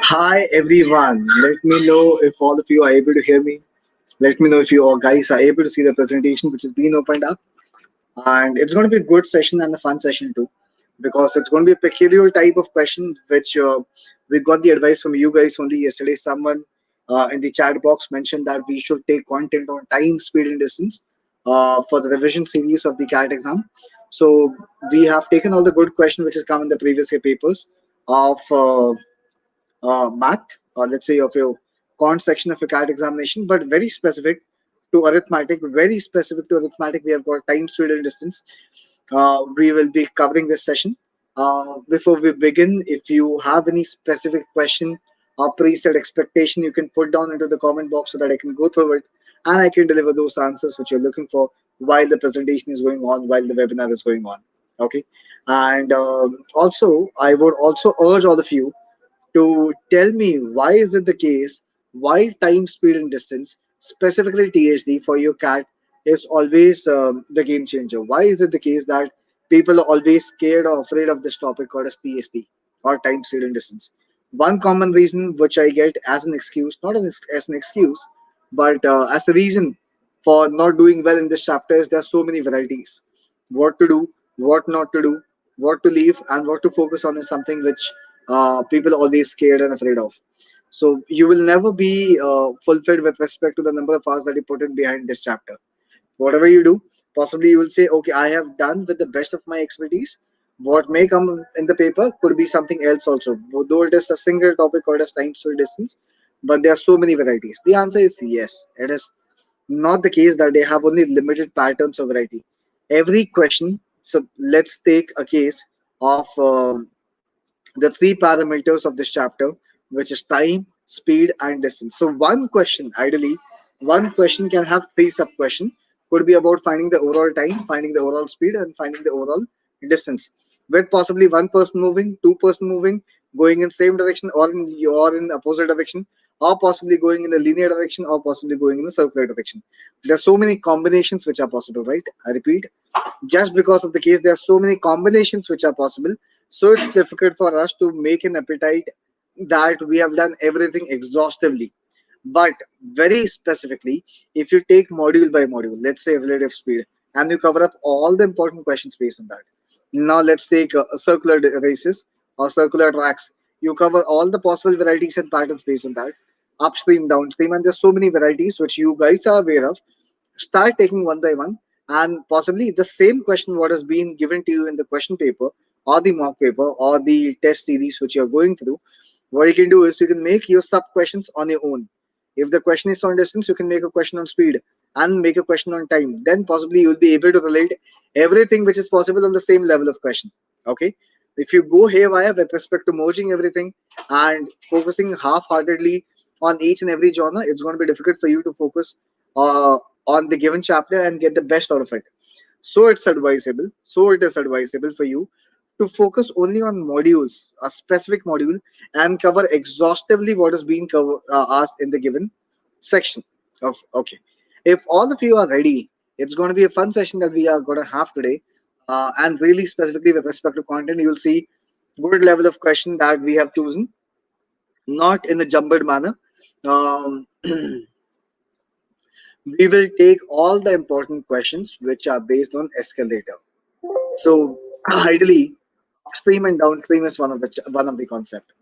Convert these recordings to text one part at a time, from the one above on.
Hi everyone. Let me know if all of you are able to hear me. Let me know if you all guys are able to see the presentation which is being opened up. And it's going to be a good session and a fun session too, because it's going to be a peculiar type of question which we got the advice from you guys only yesterday. Someone in the chat box mentioned that we should take content on time, speed, and distance for the revision series of the CAT exam. So we have taken all the good questions which has come in the previous year papers of math, or let's say of your quant section of your CAT examination, but very specific to arithmetic. Very specific to arithmetic. We have got time, speed, and distance. We will be covering this session. Before we begin, if you have any specific question or preset expectation, you can put down into the comment box so that I can go through it and I can deliver those answers which you're looking for while the presentation is going on, while the webinar is going on. Okay, and also I would also urge all of you to tell me why is it the case, why time, speed, and distance, specifically THD for your CAT, is always the game changer. Why is it the case that people are always scared or afraid of this topic called as THD or time, speed, and distance? One common reason which I get as an excuse, not as an excuse, but as the reason for not doing well in this chapter is there are so many varieties. What to do, what not to do, what to leave, and what to focus on is something which people are always scared and afraid of. So you will never be fulfilled with respect to the number of hours that you put in behind this chapter. Whatever you do, possibly you will say, okay, I have done with the best of my expertise. What may come in the paper could be something else also. Though it is a single topic called as time to distance, but there are so many varieties. The answer is yes. It is not the case that they have only limited patterns of variety. Every question. So let's take a case of the three parameters of this chapter, which is time, speed, and distance. So one question, ideally, one question can have three sub questions. Could be about finding the overall time, finding the overall speed, and finding the overall distance. With possibly one person moving, two-person moving, going in same direction or in opposite direction, or possibly going in a linear direction, or possibly going in a circular direction. There are so many combinations which are possible, right? I repeat, just because of the case there are so many combinations which are possible, so it's difficult for us to make an appetite that we have done everything exhaustively. But very specifically, if you take module by module, let's say relative speed, and you cover up all the important questions based on that. Now let's take circular races or circular tracks. You cover all the possible varieties and patterns based on that, upstream, downstream, and there's so many varieties which you guys are aware of. Start taking one by one, and possibly the same question what has been given to you in the question paper or the mock paper or the test series which you're going through. What you can do is you can make your sub questions on your own. If the question is on distance, you can make a question on speed and make a question on time. Then possibly you'll be able to relate everything which is possible on the same level of question. Okay, if you go haywire with respect to merging everything and focusing half-heartedly on each and every genre, it's going to be difficult for you to focus uh, on the given chapter and get the best out of it. So it is advisable for you to focus only on modules, a specific module, and cover exhaustively what is being asked in the given section of. Okay, if all of you are ready, it's going to be a fun session that we are going to have today, and really specifically with respect to content, you'll see good level of question that we have chosen, not in a jumbled manner. um, we will take all the important questions which are based on escalator. So ideally, upstream and downstream is one of the concept.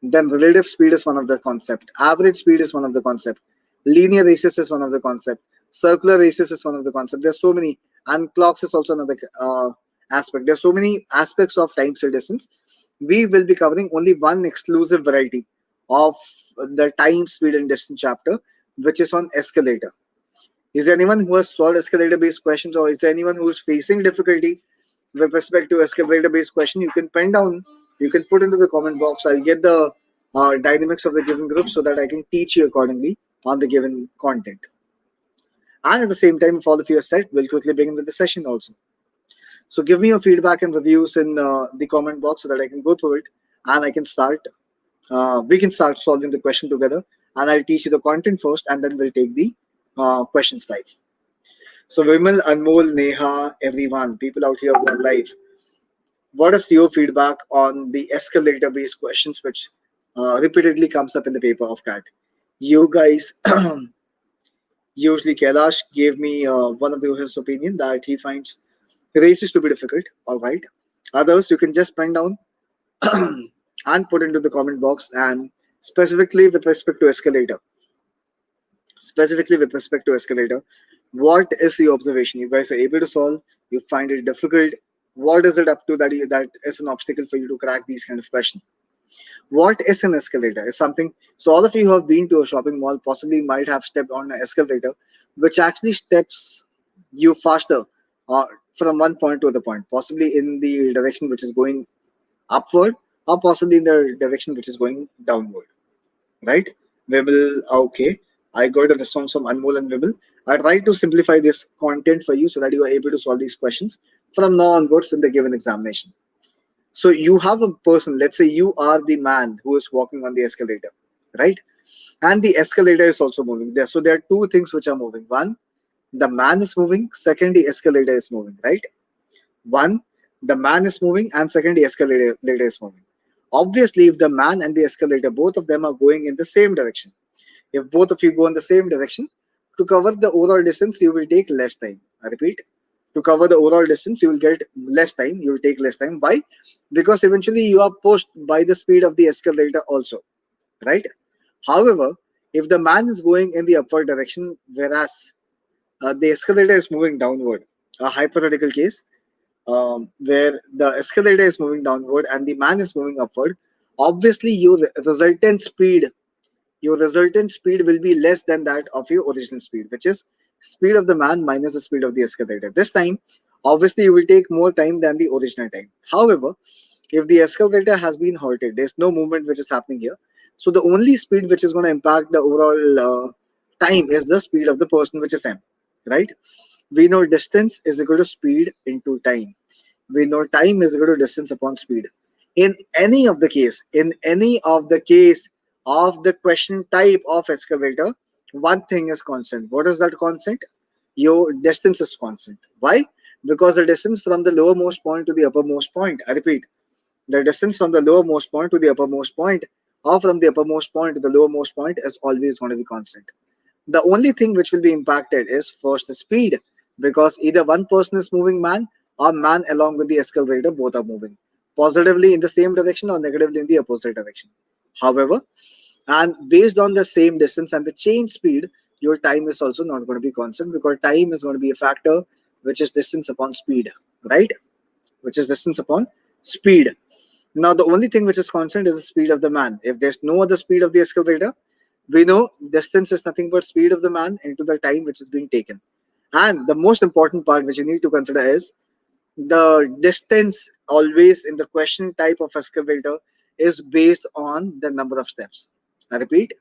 Then relative speed is one of the concept. Average speed is one of the concept. Linear races is one of the concept. Circular races is one of the concept. There's so many, and clocks is also another aspect. There's so many aspects of time to distance. We will be covering only one exclusive variety of the time, speed, and distance chapter, which is on escalator. Is there anyone who has solved escalator based questions, or is there anyone who is facing difficulty with respect to escalator based question? You can pen down, you can put into the comment box. I'll get the dynamics of the given group so that I can teach you accordingly on the given content. And at the same time, if all of you are set, we'll quickly begin with the session also. So give me your feedback and reviews in the comment box so that I can go through it and I can start. We can start solving the question together, and I'll teach you the content first, and then we'll take the questions live. So Vimal, Anmol, Neha, everyone, people out here who are live, what is your feedback on the escalator based questions which repeatedly comes up in the paper of CAT? You guys, usually Kailash gave me one of his opinion that he finds races to be difficult. All right. Others, you can just pen down and put into the comment box, and specifically with respect to escalator, specifically with respect to escalator, what is your observation? You guys are able to solve, you find it difficult, what is it up to that that is an obstacle for you to crack these kind of questions? What is an escalator is something, so all of you who have been to a shopping mall possibly might have stepped on an escalator which actually steps you faster uh, from one point to other point, possibly in the direction which is going upward, or possibly in the direction which is going downward, right? Wibble, okay. I got a response from Anmol and Wibble. I tried to simplify this content for you so that you are able to solve these questions from now onwards in the given examination. So you have a person, let's say you are the man who is walking on the escalator, right? And the escalator is also moving there. So there are two things which are moving. One, the man is moving. Second, the escalator is moving, right? One, the man is moving, and second, the escalator is moving. Obviously, if the man and the escalator, both of them are going in the same direction, if both of you go in the same direction, to cover the overall distance, you will take less time. I repeat, to cover the overall distance, you will get less time. You will take less time. Why? Because eventually you are pushed by the speed of the escalator also, right? However, if the man is going in the upward direction, whereas the escalator is moving downward, a hypothetical case where the escalator is moving downward and the man is moving upward, obviously your resultant speed will be less than that of your original speed, which is speed of the man minus the speed of the escalator. This time, obviously, you will take more time than the original time. However, if the escalator has been halted, there's no movement which is happening here. So the only speed which is going to impact the overall time is the speed of the person, which is m, right? We know distance is equal to speed into time. We know time is equal to distance upon speed. In any of the case of the question type of excavator, one thing is constant. What is that constant? Your distance is constant. Why? Because the distance from the lowermost point to the uppermost point, I repeat, the distance from the lowermost point to the uppermost point, or from the uppermost point to the lowermost point, is always going to be constant. The only thing which will be impacted is first the speed, because either one person is moving man, or man along with the escalator both are moving positively in the same direction or negatively in the opposite direction. However, and based on the same distance and the change speed, your time is also not going to be constant, because time is going to be a factor which is distance upon speed, right? Which is distance upon speed. Now, the only thing which is constant is the speed of the man. If there's no other speed of the escalator, we know distance is nothing but speed of the man into the time which is being taken. And the most important part which you need to consider is the distance always in the question type of escalator is based on the number of steps. I repeat,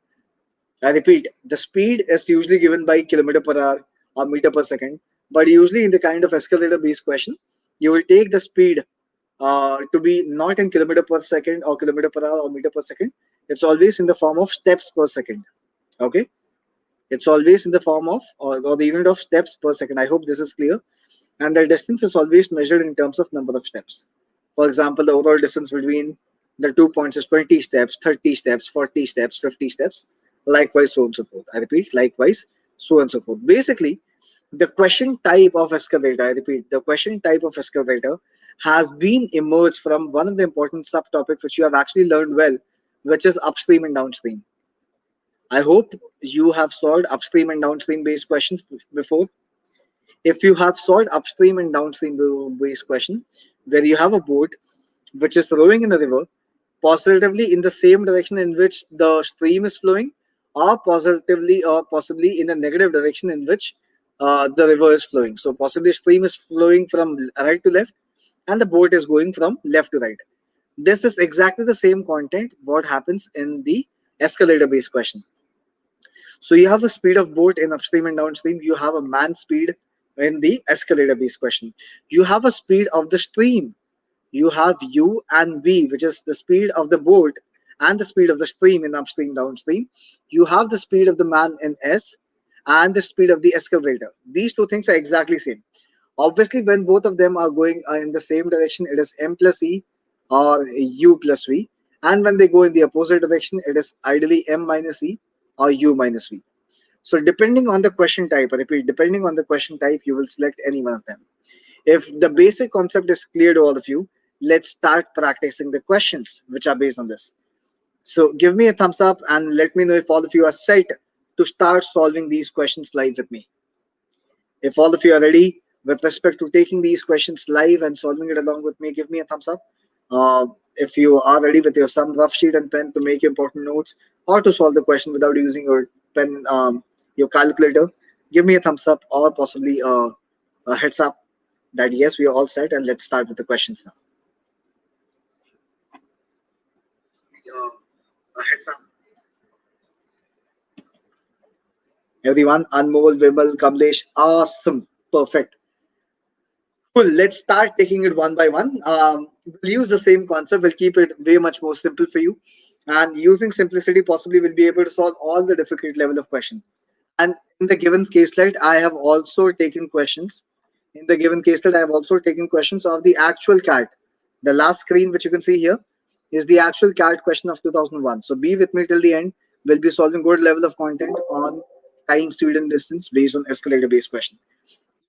I repeat, the speed is usually given by kilometer per hour or meter per second, but usually in the kind of escalator based question, you will take the speed to be not in kilometer per second or kilometer per hour or meter per second. It's always in the form of steps per second. Okay, it's always in the form of or the unit of steps per second. I hope this is clear. And the distance is always measured in terms of number of steps. For example, the overall distance between the 2 points is 20 steps, 30 steps, 40 steps, 50 steps, likewise, so on and so forth. I repeat, likewise, so on and so forth. Basically, the question type of escalator, I repeat, the question type of escalator has been emerged from one of the important subtopics which you have actually learned well, which is upstream and downstream. I hope you have solved upstream and downstream based questions before. If you have solved upstream and downstream based question, where you have a boat which is rowing in a river, positively in the same direction in which the stream is flowing, or positively or possibly in a negative direction in which the river is flowing. So possibly stream is flowing from right to left, and the boat is going from left to right. This is exactly the same content what happens in the escalator based question. So you have a speed of boat in upstream and downstream. You have a man speed in the escalator based question. You have a speed of the stream. You have U and V, which is the speed of the boat and the speed of the stream in upstream, downstream. You have the speed of the man in S, and the speed of the escalator. These two things are exactly same. Obviously, when both of them are going in the same direction, it is m plus e or u plus v. And when they go in the opposite direction, it is ideally m minus e or u minus v. So depending on the question type, I repeat, depending on the question type, you will select any one of them. If the basic concept is clear to all of you, let's start practicing the questions which are based on this. So give me a thumbs up and let me know if all of you are set to start solving these questions live with me. If all of you are ready with respect to taking these questions live and solving it along with me, give me a thumbs up. If you are ready with your some rough sheet and pen to make important notes or to solve the question without using your pen, your calculator, give me a thumbs up or possibly a heads up that yes, we are all set, and let's start with the questions now. A heads up. Everyone, Anmol, Vimal, Kamlesh, awesome, perfect. Cool. Let's start taking it one by one. We'll use the same concept. We'll keep it way much more simple for you. And using simplicity, possibly we'll be able to solve all the difficult level of question. And in the given caselet, I have also taken questions. In the given caselet, I have also taken questions of the actual CAT. The last screen, which you can see here, is the actual CAT question of 2001. So be with me till the end. We'll be solving good level of content on time, speed, and distance based on escalator-based question.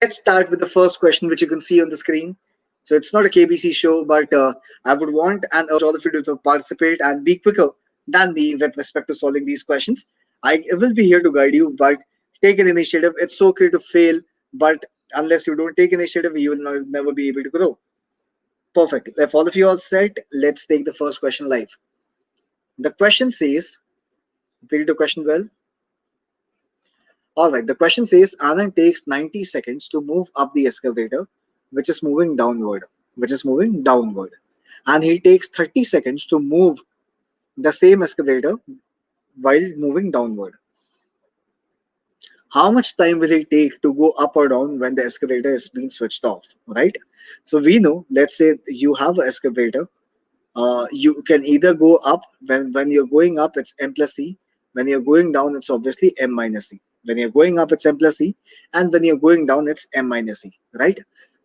Let's start with the first question, which you can see on the screen. So it's not a KBC show, but I would want and urge all of you to participate and be quicker than me with respect to solving these questions. I will be here to guide you, but take an initiative. It's okay to fail, but unless you don't take initiative, you will never be able to grow. Perfect. If all of you are set, let's take the first question live. The question says, read the question well. All right, the question says Anand takes 90 seconds to move up the escalator, which is moving downward, and he takes 30 seconds to move the same escalator while moving downward. How much time will it take to go up or down when the escalator is being switched off, right? So we know, let's say you have an escalator. You can either go up when you're going up, it's m plus c. When you're going down, it's obviously m minus c. When you're going up, it's m plus c, and when you're going down, it's m minus c. Right?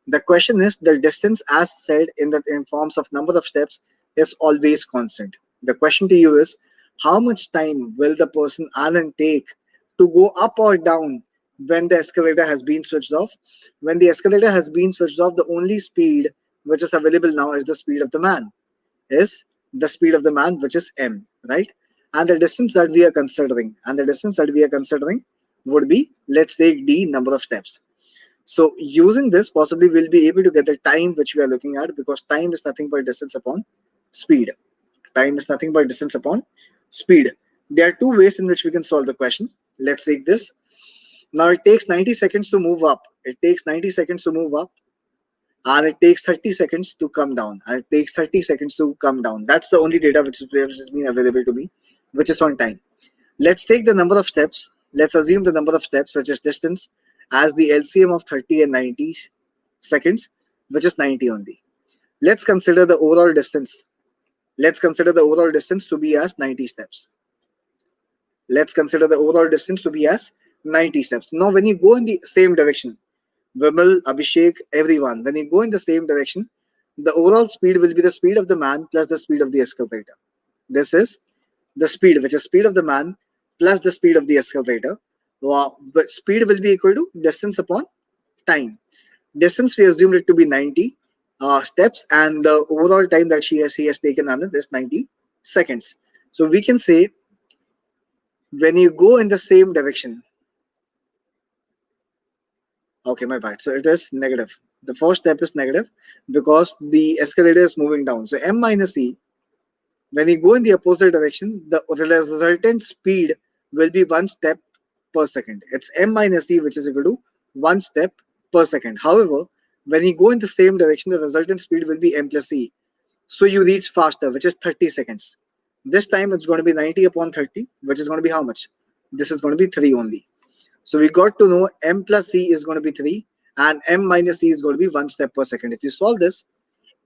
The question is the distance, as said in forms of number of steps, is always constant. The question to you is how much time will the person Alan take to go up or down when the escalator has been switched off? When the escalator has been switched off, the only speed which is available now is the speed of the man is the speed of the man, which is m, right? And the distance that we are considering, would be, let's take d, number of steps. So using this, possibly we'll be able to get the time which we are looking at, because time is nothing but distance upon speed. Time is nothing but distance upon speed. There are two ways in which we can solve the question. Let's take this. Now it takes 90 seconds to move up. And it takes 30 seconds to come down. That's the only data which has been available to me, which is on time. Let's take the number of steps. Let's assume the number of steps, which is distance, as the LCM of 30 and 90 seconds, which is 90 only. Let's consider the overall distance. To be as 90 steps. Now, when you go in the same direction, Vimal, Abhishek, everyone, when you go in the same direction, the overall speed will be the speed of the man plus the speed of the escalator. This is the speed, which is speed of the man plus the speed of the escalator. But speed will be equal to distance upon time. Distance, we assumed it to be 90 steps, and the overall time that he has taken Anand is 90 seconds. So we can say when you go in the same direction, okay, my bad. So it is negative. The first step is negative because the escalator is moving down. So m minus e, when you go in the opposite direction, the resultant speed will be 1 step per second. It's m minus e, which is equal to 1 step per second. However, when you go in the same direction, the resultant speed will be m plus e. So you reach faster, which is 30 seconds. This time it's going to be 90 upon 30, which is going to be how much? This is going to be 3 only. So we got to know m plus c is going to be 3 and m minus c is going to be 1 step per second. If you solve this,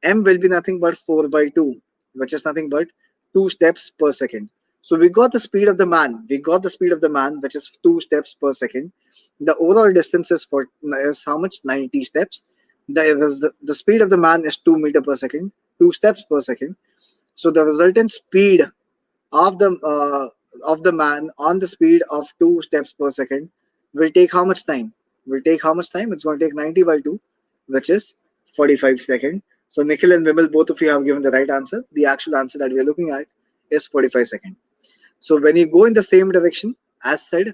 m will be nothing but 4 by 2, which is nothing but 2 steps per second. So we got the speed of the man. We got the speed of the man, which is 2 steps per second. The overall distance is how much? 90 steps. The speed of the man is 2 meter per second, 2 steps per second. So the resultant speed of the man on the speed of 2 steps per second will take how much time? Will take how much time? It's going to take 90 by 2, which is 45 seconds. So Nikhil and Vimal, both of you have given the right answer. The actual answer that we are looking at is 45 seconds. So when you go in the same direction, as said,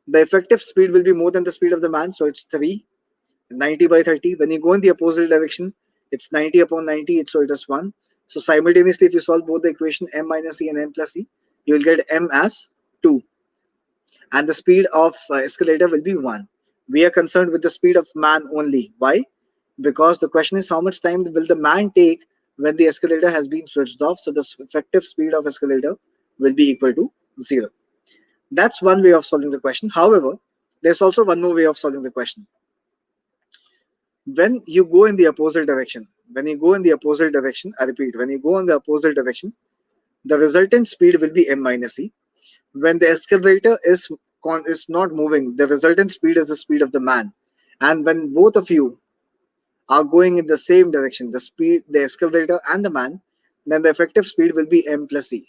the effective speed will be more than the speed of the man. So it's 3, 90 by 30. When you go in the opposite direction, it's 90 upon 90, so it is 1. So simultaneously, if you solve both the equation m minus e and m plus e, you will get m as 2. And the speed of escalator will be 1. We are concerned with the speed of man only. Why? Because the question is how much time will the man take when the escalator has been switched off. So the effective speed of escalator will be equal to 0. That's one way of solving the question. However, there's also one more way of solving the question. When you go in the opposite direction, I repeat, when you go in the opposite direction, the resultant speed will be m minus e. When the escalator is not moving, the resultant speed is the speed of the man. And when both of you are going in the same direction, the escalator and the man, then the effective speed will be m plus e.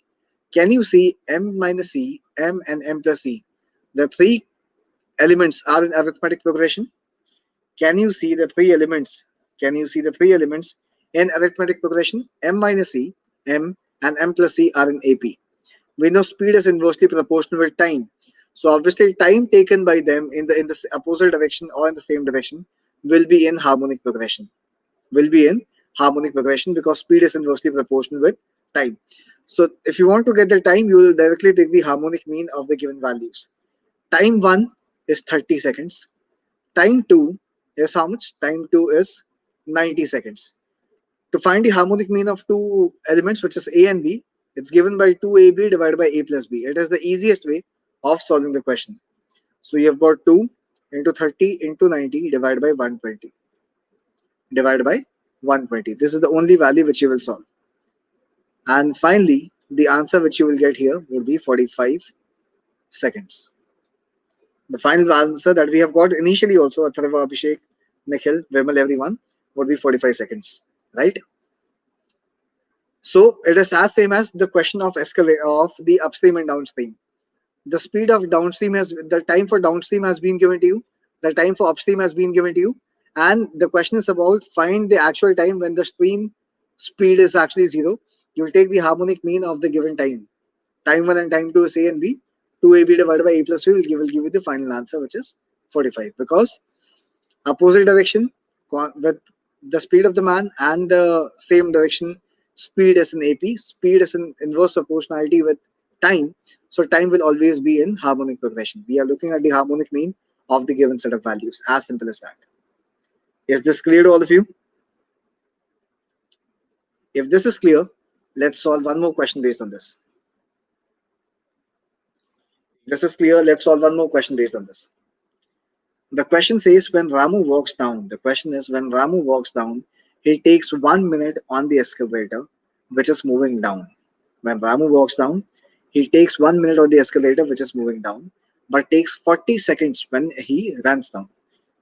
Can you see m minus e, m and m plus e? The three elements are in arithmetic progression. Can you see the three elements? Can you see the three elements in arithmetic progression? M minus e, m, and m plus e are in AP. We know speed is inversely proportional with time. So obviously, time taken by them in the opposite direction or in the same direction will be in harmonic progression. Will be in harmonic progression because speed is inversely proportional with time. So if you want to get the time, you will directly take the harmonic mean of the given values. Time 1 is 30 seconds. Time 2 is how much? Time 2 is 90 seconds. To find the harmonic mean of two elements, which is A and B, it's given by 2AB divided by A plus B. It is the easiest way of solving the question. So you have got 2 into 30 into 90 divided by 120. Divided by 120. This is the only value which you will solve. And finally, the answer which you will get here will be 45 seconds. The final answer that we have got initially also, Atharva, Abhishek, Nikhil, Vimal, everyone, would be 45 seconds, right? So it is as same as the question of the upstream and downstream. The speed of downstream the time for downstream has been given to you, the time for upstream has been given to you, and the question is about find the actual time when the stream speed is actually 0. You will take the harmonic mean of the given time. Time 1 and time 2 is A and B. 2AB divided by A plus B will give you the final answer, which is 45. Because opposite direction with the speed of the man and the same direction, speed is in AP. Speed is in inverse proportionality with time. So time will always be in harmonic progression. We are looking at the harmonic mean of the given set of values. As simple as that. Is this clear to all of you? If this is clear, let's solve one more question based on this. This is clear. Let's solve one more question based on this. The question says when Ramu walks down, the question is when Ramu walks down, he takes 1 minute on the escalator, which is moving down. When Ramu walks down, he takes 1 minute on the escalator, which is moving down, but takes 40 seconds when he runs down.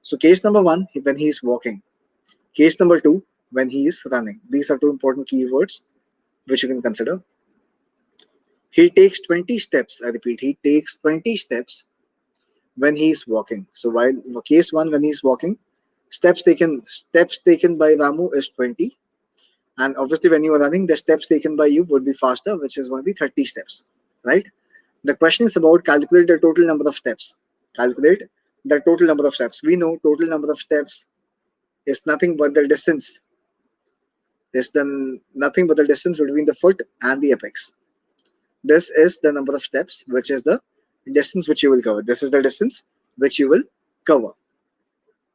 So case number 1, when he is walking. Case number 2, when he is running. These are two important keywords which you can consider. He takes 20 steps. I repeat, he takes 20 steps when he is walking. So while case 1, when he is walking, steps taken by Ramu is 20, and obviously when you are running, the steps taken by you would be faster, which is going to be 30 steps, right? The question is about calculate the total number of steps. Calculate the total number of steps. We know total number of steps is nothing but the distance. Is then nothing but the distance between the foot and the apex. This is the number of steps, which is the distance which you will cover. This is the distance which you will cover.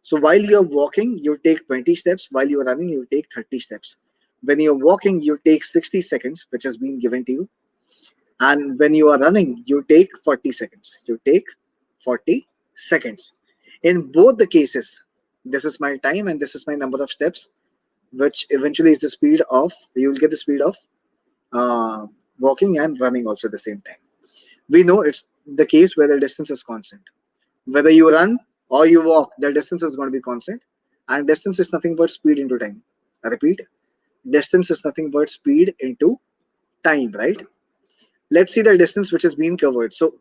So while you're walking, you take 20 steps. While you're running, you take 30 steps. When you're walking, you take 60 seconds, which has been given to you. And when you are running, you take 40 seconds. You take 40 seconds. In both the cases, this is my time and this is my number of steps, which eventually is the speed of, you will get the speed of walking and running also at the same time. We know it's the case where the distance is constant. Whether you run or you walk, the distance is going to be constant. And distance is nothing but speed into time. I repeat, distance is nothing but speed into time, right? Let's see the distance which is being covered. So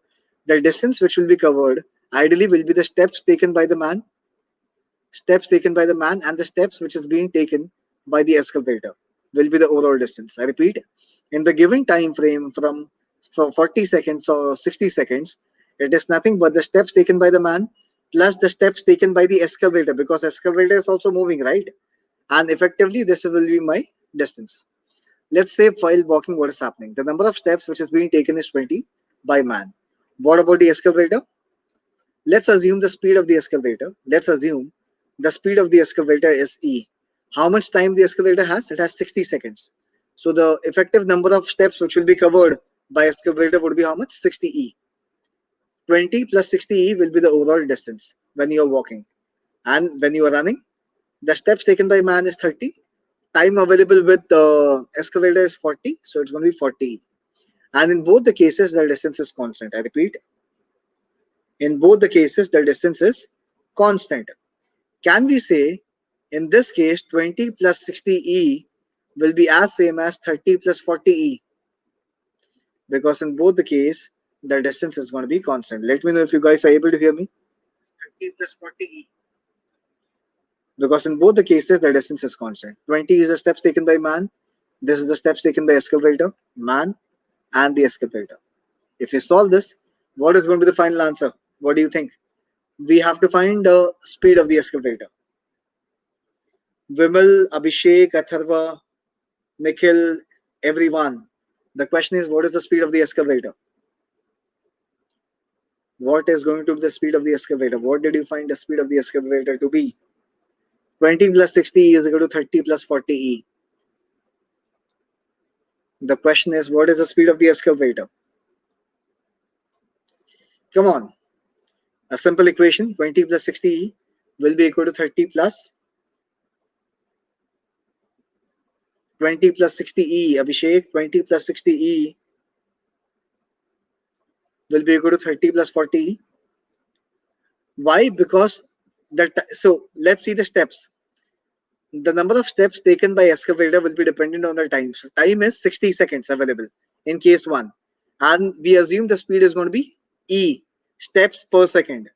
the distance which will be covered ideally will be the steps taken by the man and the steps which is being taken by the excavator will be the overall distance. I repeat, in the given time frame from 40 seconds or 60 seconds, it is nothing but the steps taken by the man plus the steps taken by the excavator, because excavator is also moving, right? And effectively this will be my distance. Let's say while walking, what is happening? The number of steps which is being taken is 20 by man. What about the excavator? Let's assume the speed of the excavator. Let's assume the speed of the excavator is E. How much time the excavator has? It has 60 seconds. So the effective number of steps which will be covered by excavator would be how much? 60 E. 20 plus 60 E will be the overall distance when you are walking. And when you are running, the steps taken by man is 30. Time available with the excavator is 40. So it's going to be 40 E. And in both the cases, the distance is constant. I repeat, in both the cases, the distance is constant. Can we say in this case 20 plus 60E will be as same as 30 plus 40E? Because in both the case, the distance is going to be constant. Let me know if you guys are able to hear me. 30 plus 40E. Because in both the cases, the distance is constant. 20 is the steps taken by man. This is the steps taken by excavator, man, and the excavator. If you solve this, what is going to be the final answer? What do you think? We have to find the speed of the excavator. Vimal, Abhishek, Atharva, Nikhil, everyone. The question is, what is the speed of the excavator? What is going to be the speed of the excavator? What did you find the speed of the excavator to be? 20 plus 60 is equal to 30 plus 40E. The question is, what is the speed of the excavator? Come on. A simple equation, 20 plus 60E will be equal to 30 plus 20 plus 60E. Abhishek, 20 plus 60E will be equal to 30 plus 40E. Why? Because so let's see the steps. The number of steps taken by excavator will be dependent on the time. So time is 60 seconds available in case 1. And we assume the speed is going to be E, steps per second.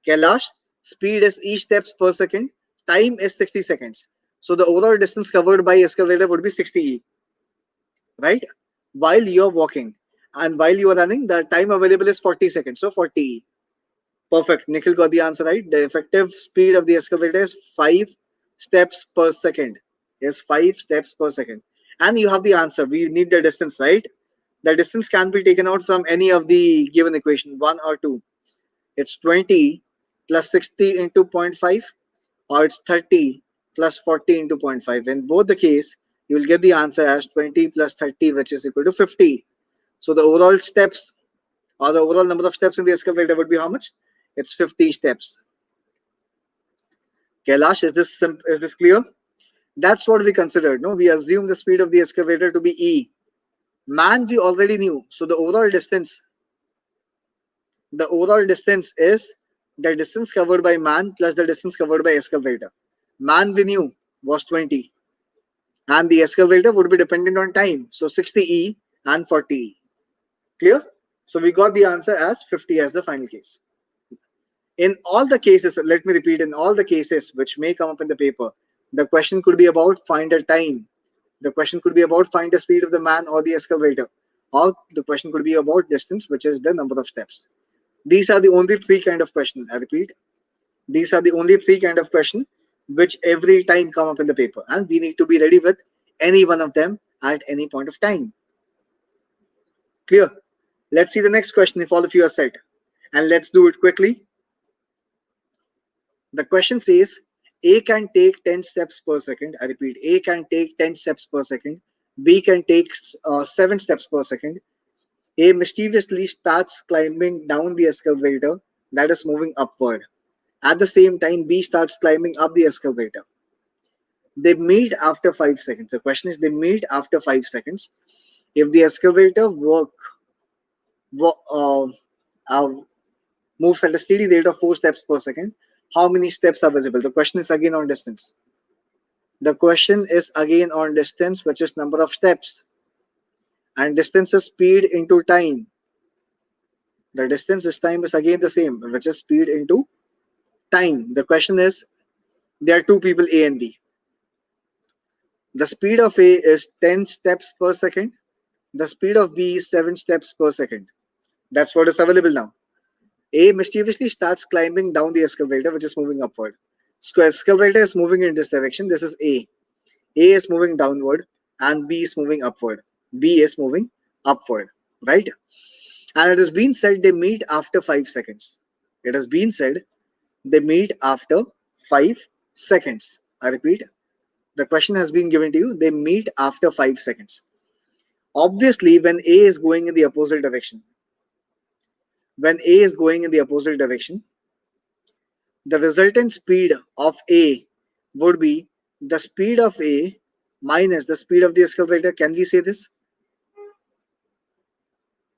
Kailash, speed is E steps per second. Time is 60 seconds. So the overall distance covered by excavator would be 60 E, right? While you're walking. And while you are running, the time available is 40 seconds. So 40 E. Perfect. Nikhil got the answer right. The effective speed of the excavator is 5 steps per second. Is 5 steps per second. And you have the answer. We need the distance, right? The distance can be taken out from any of the given equation, 1 or 2. It's 20 plus 60 into 0.5, or it's 30 plus 40 into 0.5. In both the case, you will get the answer as 20 plus 30, which is equal to 50. So the overall steps, or the overall number of steps in the excavator would be how much? It's 50 steps. Kailash, is this clear? That's what we considered. No, we assume the speed of the excavator to be E. Man, we already knew. So the overall distance is the distance covered by man plus the distance covered by excavator. Man we knew was 20. And the excavator would be dependent on time. So 60E and 40E. Clear? So we got the answer as 50 as the final case. In all the cases, let me repeat, in all the cases which may come up in the paper, the question could be about find a time. The question could be about find the speed of the man or the excavator. Or the question could be about distance, which is the number of steps. These are the only 3 kind of questions. I repeat, these are the only 3 kind of questions which every time come up in the paper. And we need to be ready with any one of them at any point of time. Clear? Let's see the next question if all of you are set. And let's do it quickly. The question says, A can take 10 steps per second. I repeat, A can take 10 steps per second. B can take 7 steps per second. A mischievously starts climbing down the escalator that is moving upward. At the same time, B starts climbing up the escalator. They meet after 5 seconds. The question is, they meet after 5 seconds. If the escalator wo- uh, uh, moves at a steady rate of 4 steps per second, how many steps are visible? The question is again on distance. The question is again on distance, which is number of steps. And distance is speed into time. The distance this time is again the same, which is speed into time. The question is, there are two people A and B. The speed of A is 10 steps per second. The speed of B is 7 steps per second. That's what is available now. A mischievously starts climbing down the escalator, which is moving upward. So escalator is moving in this direction. This is A. A is moving downward and B is moving upward. B is moving upward, right? And it has been said they meet after 5 seconds. It has been said they meet after 5 seconds. I repeat, the question has been given to you. They meet after 5 seconds. Obviously, when A is going in the opposite direction, the resultant speed of A would be the speed of A minus the speed of the escalator. Can we say this?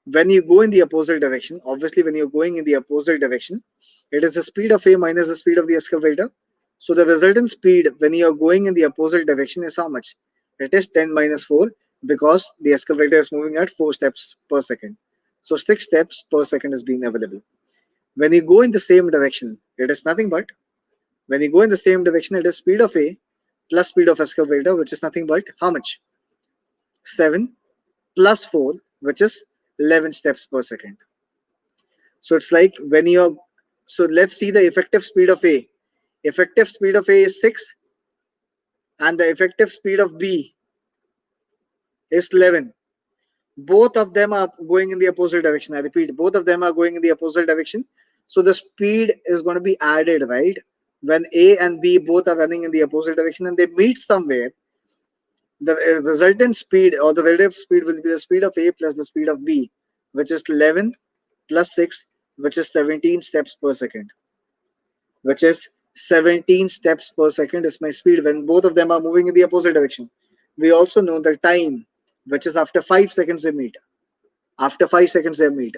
When you go in the opposite direction, obviously when you're going in the opposite direction, it is the speed of A minus the speed of the escalator. So the resultant speed when you are going in the opposite direction is how much? It is 10 minus 4 because the escalator is moving at 4 steps per second. So 6 steps per second is being available. When you go in the same direction, it is nothing but, when you go in the same direction, it is speed of A plus speed of escalator, which is nothing but how much? 7 plus 4, which is 11 steps per second. So it's like when you're, so let's see the effective speed of A. Effective speed of A is 6 and the effective speed of B is 11. Both of them are going in the opposite direction. I repeat, both of them are going in the opposite direction. So the speed is going to be added, right? When A and B both are running in the opposite direction and they meet somewhere, the resultant speed or the relative speed will be the speed of A plus the speed of B, which is 11 plus 6, which is 17 steps per second. Which is 17 steps per second is my speed when both of them are moving in the opposite direction. We also know the time, which is after 5 seconds they meet. After 5 seconds they meet.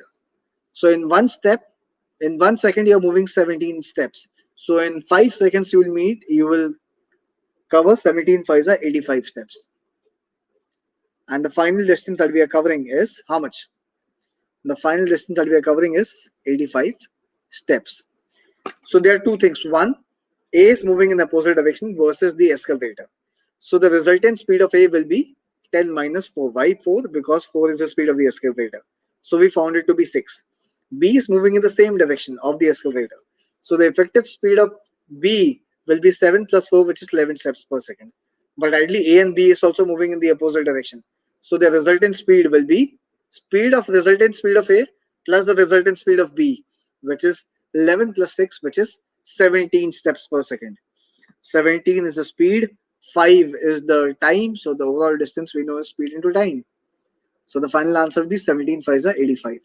So in one step, in 1 second you're moving 17 steps. So in 5 seconds you will cover 17 5s are 85 steps. And the final distance that we are covering is how much? The final distance that we are covering is 85 steps. So there are two things. One, A is moving in the opposite direction versus the escalator. So the resultant speed of A will be 10 minus 4. Why 4? Because 4 is the speed of the escalator. So we found it to be 6. B is moving in the same direction of the escalator. So the effective speed of B will be 7 plus 4, which is 11 steps per second. But ideally A and B is also moving in the opposite direction. So the resultant speed will be resultant speed of A plus the resultant speed of B, which is 11 plus 6, which is 17 steps per second. 17 is the speed, 5 is the time. So the overall distance we know is speed into time. So the final answer will be 17 5s are 85.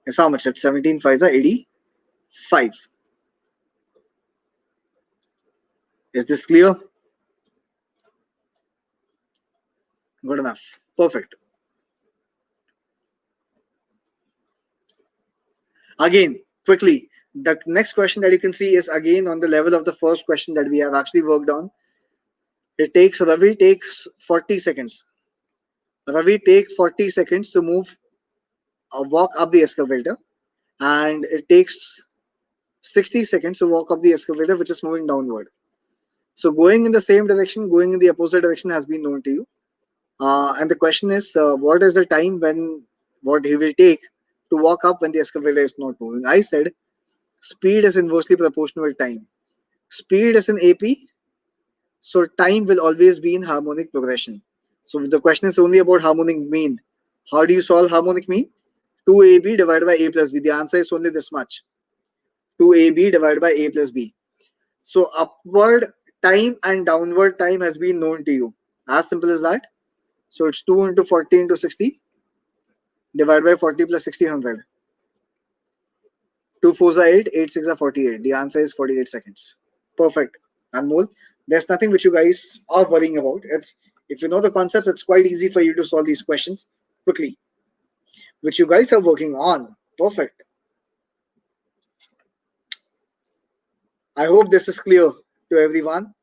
Is how much? It's 17 5s are 85. Is this clear? Good enough. Perfect. Again, quickly, the next question that you can see is again on the level of the first question that we have actually worked on. Ravi takes 40 seconds. Ravi takes 40 seconds to move walk up the escalator, and it takes 60 seconds to walk up the escalator, which is moving downward. So going in the same direction, going in the opposite direction has been known to you. And the question is, what is the time what he will take to walk up when the escalator is not moving? I said speed is inversely proportional with time. Speed is in AP, so time will always be in harmonic progression. So the question is only about harmonic mean. How do you solve harmonic mean? 2AB divided by A plus B. The answer is only this much. 2AB divided by A plus B. So upward time and downward time has been known to you. As simple as that. So it's 2 into 40 into 60 divided by 40 plus 60, 100. 2 4s are 8, 8 6 are 48. The answer is 48 seconds. Perfect. Anmol, there's nothing which you guys are worrying about. If you know the concept, it's quite easy for you to solve these questions quickly, which you guys are working on. Perfect. I hope this is clear to everyone.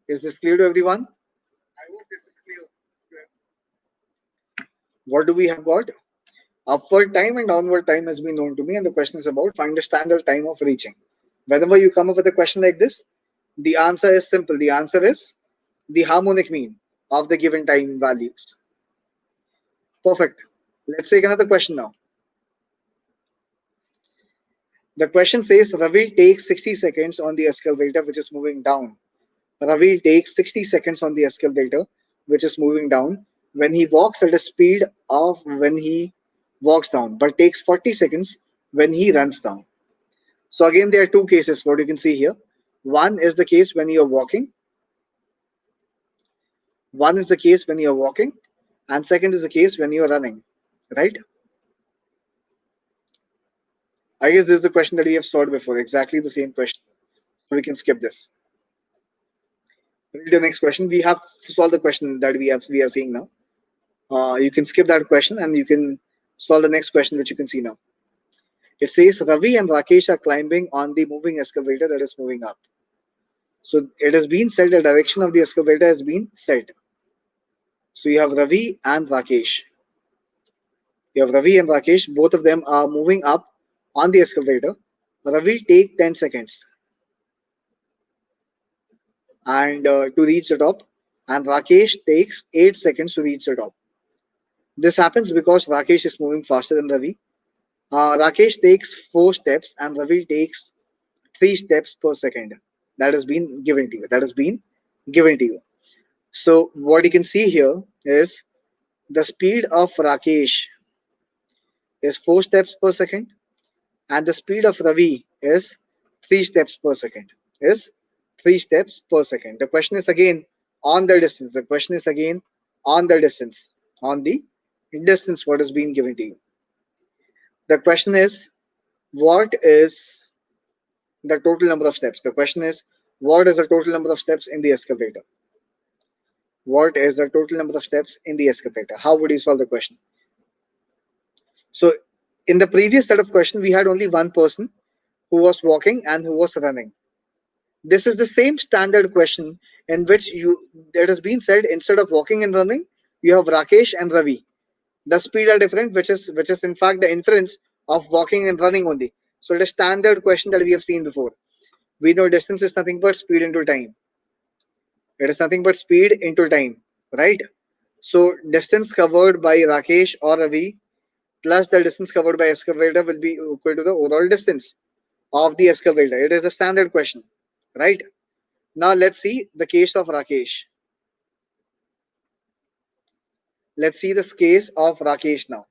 Is this clear to everyone? I hope this is clear. What do we have got? Upward time and downward time has been known to me, and the question is about find the standard time of reaching. Whenever you come up with a question like this, the answer is simple. The answer is the harmonic mean of the given time values. Perfect. Let's take another question now. The question says Ravi takes 60 seconds on the escalator which is moving down. Ravi takes 60 seconds on the escalator which is moving down when he walks at a speed of when he walks down, but takes 40 seconds when he runs down. So again, there are two cases, what you can see here. One is the case when you're walking. One is the case when you're walking, and second is the case when you're running, right? I guess this is the question that we have solved before, exactly the same question. So we can skip this. The next question, we have solved the question that we are seeing now. You can skip that question and you can solve the next question, which you can see now. It says Ravi and Rakesh are climbing on the moving escalator that is moving up. So it has been said the direction of the escalator has been set. So you have Ravi and Rakesh. You have Ravi and Rakesh, both of them are moving up on the escalator. Ravi take 10 seconds and to reach the top, and Rakesh takes 8 seconds to reach the top. This happens because Rakesh is moving faster than Ravi. Rakesh takes 4 steps and Ravi takes 3 steps per second. That has been given to you. That has been given to you. So what you can see here is the speed of Rakesh is 4 steps per second, and the speed of Ravi is 3 steps per second. Is 3 steps per second. The question is again on the distance. The question is again on the distance. On the distance, what has been given to you. The question is, what is the total number of steps? The question is, what is the total number of steps in the escalator? What is the total number of steps in the escalator? How would you solve the question? So in the previous set of questions, we had only one person who was walking and who was running. This is the same standard question in which it has been said instead of walking and running, you have Rakesh and Ravi. The speed are different, which is in fact the inference of walking and running only. So it is standard question that we have seen before. We know distance is nothing but speed into time. It is nothing but speed into time, right? So distance covered by Rakesh or Ravi plus the distance covered by escalator will be equal to the overall distance of the escalator. It is a standard question, right? Now let's see the case of Rakesh. Let's see this case of Rakesh now.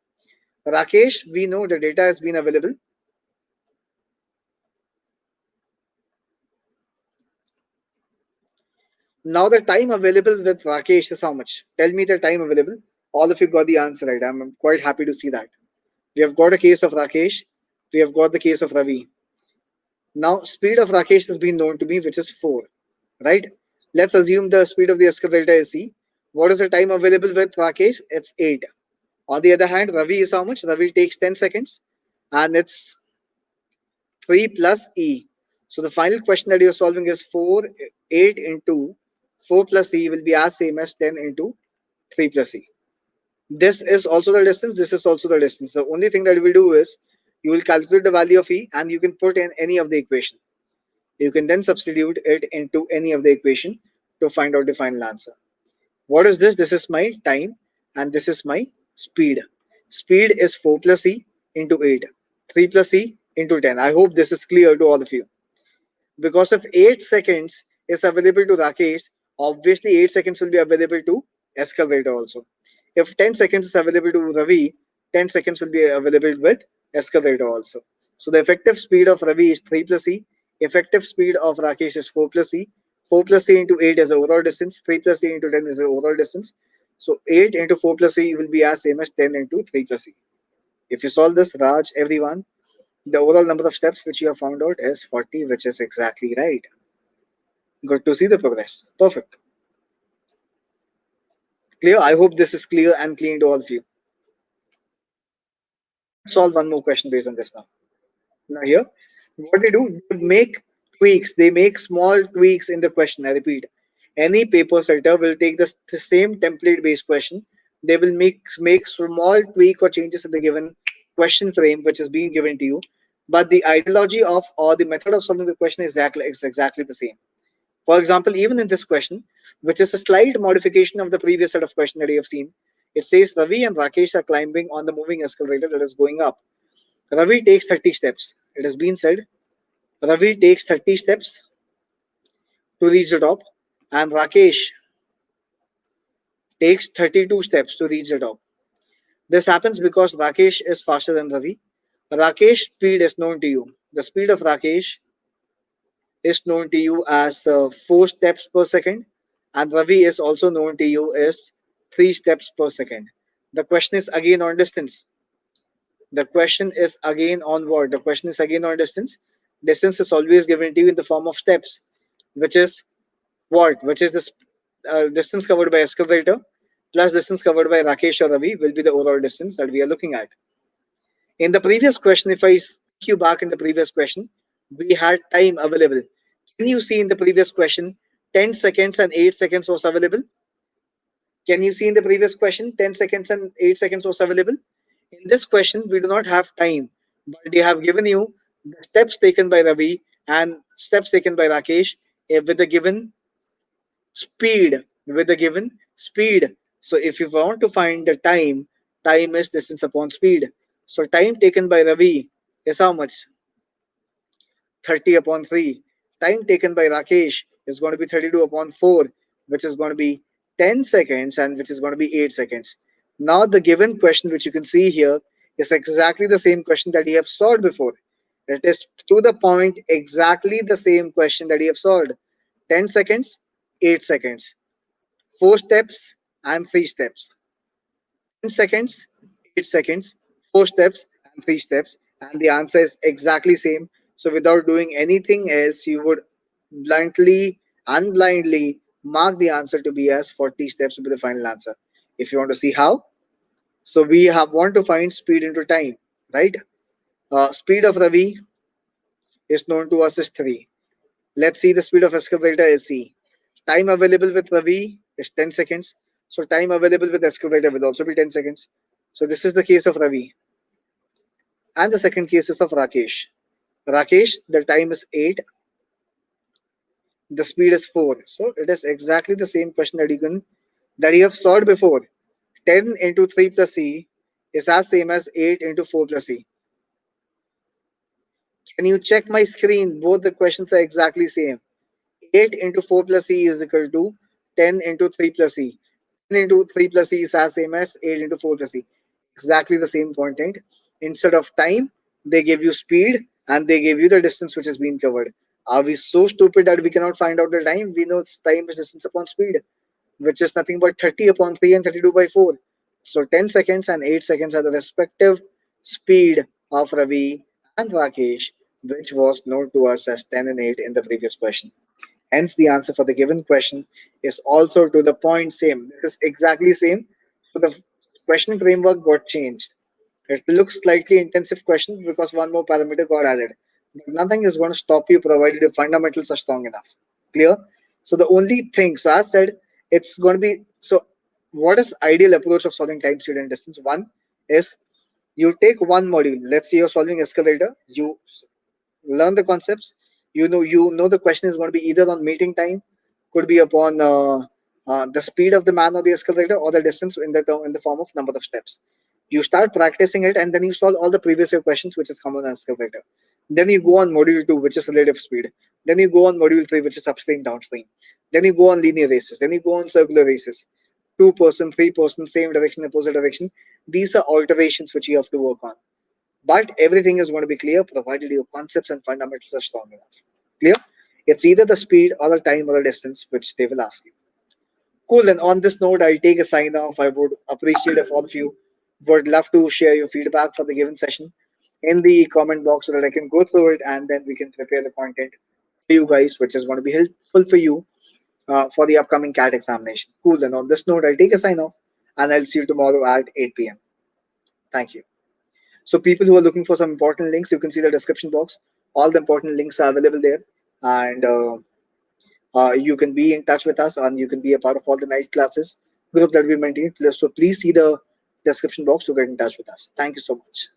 Rakesh, we know the data has been available. Now the time available with Rakesh is how much? Tell me the time available. All of you got the answer right. I'm quite happy to see that. We have got a case of Rakesh. We have got the case of Ravi. Now speed of Rakesh has been known to me, which is 4, right? Let's assume the speed of the escalator is c. What is the time available with Rakesh? It's 8. On the other hand, Ravi is how much? Ravi takes 10 seconds and it's 3 plus e. So the final question that you're solving is 8 into 4 plus e will be as same as 10 into 3 plus e. This is also the distance. This is also the distance. The only thing that you will do is you will calculate the value of e and you can put in any of the equation. You can then substitute it into any of the equation to find out the final answer. What is this? This is my time and this is my speed. Speed is 4 plus e into 8. 3 plus e into 10. I hope this is clear to all of you. Because if 8 seconds is available to Rakesh, obviously 8 seconds will be available to escalator also. If 10 seconds is available to Ravi, 10 seconds will be available with escalator also. So the effective speed of Ravi is 3 plus e. Effective speed of Rakesh is 4 plus e. 4 plus e into 8 is the overall distance. 3 plus e into 10 is the overall distance. So 8 into 4 plus e will be as same as 10 into 3 plus e. If you solve this, Raj, everyone, the overall number of steps which you have found out is 40, which is exactly right. Good to see the progress. Perfect. Clear? I hope this is clear and clean to all of you. Solve one more question based on this now. Now here, what they do, they make tweaks. They make small tweaks in the question. I repeat, any paper setter will take the same template-based question. They will make small tweak or changes in the given question frame, which is being given to you. But the ideology of or the method of solving the question is exactly the same. For example, even in this question, which is a slight modification of the previous set of questions that you have seen, it says Ravi and Rakesh are climbing on the moving escalator that is going up. Ravi takes 30 steps. It has been said Ravi takes 30 steps to reach the top, and Rakesh takes 32 steps to reach the top. This happens because Rakesh is faster than Ravi. Rakesh's speed is known to you. The speed of Rakesh is known to you as 4 steps per second, and Ravi is also known to you as 3 steps per second. The question is again on distance. The question is again on what? The question is again on distance. Distance is always given to you in the form of steps, which is what? Which is this distance covered by escalator plus distance covered by Rakesh or Ravi will be the overall distance that we are looking at. In the previous question, if I take you back in the previous question, we had time available. Can you see in the previous question 10 seconds and 8 seconds was available? Can you see in the previous question 10 seconds and 8 seconds was available? In this question, we do not have time, but they have given you the steps taken by Ravi and steps taken by Rakesh with the given speed. With the given speed. So if you want to find the time, time is distance upon speed. So time taken by Ravi is how much? 30 upon 3. Time taken by Rakesh is going to be 32 upon 4, which is going to be 10 seconds and which is going to be 8 seconds. Now, the given question, which you can see here, is exactly the same question that you have solved before. It is to the point exactly the same question that you have solved. 10 seconds, 8 seconds, 4 steps, and 3 steps. 10 seconds, 8 seconds, 4 steps, and 3 steps. And the answer is exactly same. So without doing anything else, you would bluntly, unblindly mark the answer to be as 40 steps to be the final answer. If you want to see how, so we have want to find speed into time, right? Speed of Ravi is known to us as 3. Let's see the speed of escalator is C. Time available with Ravi is 10 seconds. So time available with escalator will also be 10 seconds. So this is the case of Ravi. And the second case is of Rakesh. Rakesh, the time is 8, the speed is 4. So it is exactly the same question that you have solved before. 10 into 3 plus C is as same as 8 into 4 plus C. Can you check my screen? Both the questions are exactly same. 8 into 4 plus C is equal to 10 into 3 plus C. 10 into 3 plus C is as same as 8 into 4 plus C. Exactly the same content. Instead of time, they give you speed and they give you the distance which has been covered. Are we so stupid that we cannot find out the time? We know time is distance upon speed, which is nothing but 30 upon 3 and 32 by 4. So 10 seconds and 8 seconds are the respective speed of Ravi and Rakesh, which was known to us as 10 and 8 in the previous question. Hence, the answer for the given question is also to the point same. This is exactly same. So the question framework got changed. It looks slightly intensive question because one more parameter got added. But nothing is going to stop you provided your fundamentals are strong enough. Clear? So the only thing, so as said, it's going to be, so what is ideal approach of solving time, speed, and distance? One is you take one module. Let's say you're solving escalator. You learn the concepts. You know the question is going to be either on meeting time, could be upon the speed of the man or the escalator, or the distance in the form of number of steps. You start practicing it, and then you solve all the previous year questions which is common on escalator. Then you go on module 2, which is relative speed. Then you go on module 3, which is upstream downstream. Then you go on linear races. Then you go on circular races. 2%, 3%, same direction, opposite direction. These are alterations which you have to work on, but everything is going to be clear provided your concepts and fundamentals are strong enough. Clear? It's either the speed or the time or the distance which they will ask you. Cool. And on this note, I'll take a sign off. I would appreciate if all of you would love to share your feedback for the given session in the comment box so that I can go through it and then we can prepare the content you guys, which is going to be helpful for you for the upcoming CAT examination. Cool. Then on this note, I'll take a sign off and I'll see you tomorrow at 8 p.m. Thank you. So people who are looking for some important links, you can see the description box. All the important links are available there, and you can be in touch with us, and you can be a part of all the night classes group that we maintain. So please see the description box to get in touch with us. Thank you so much.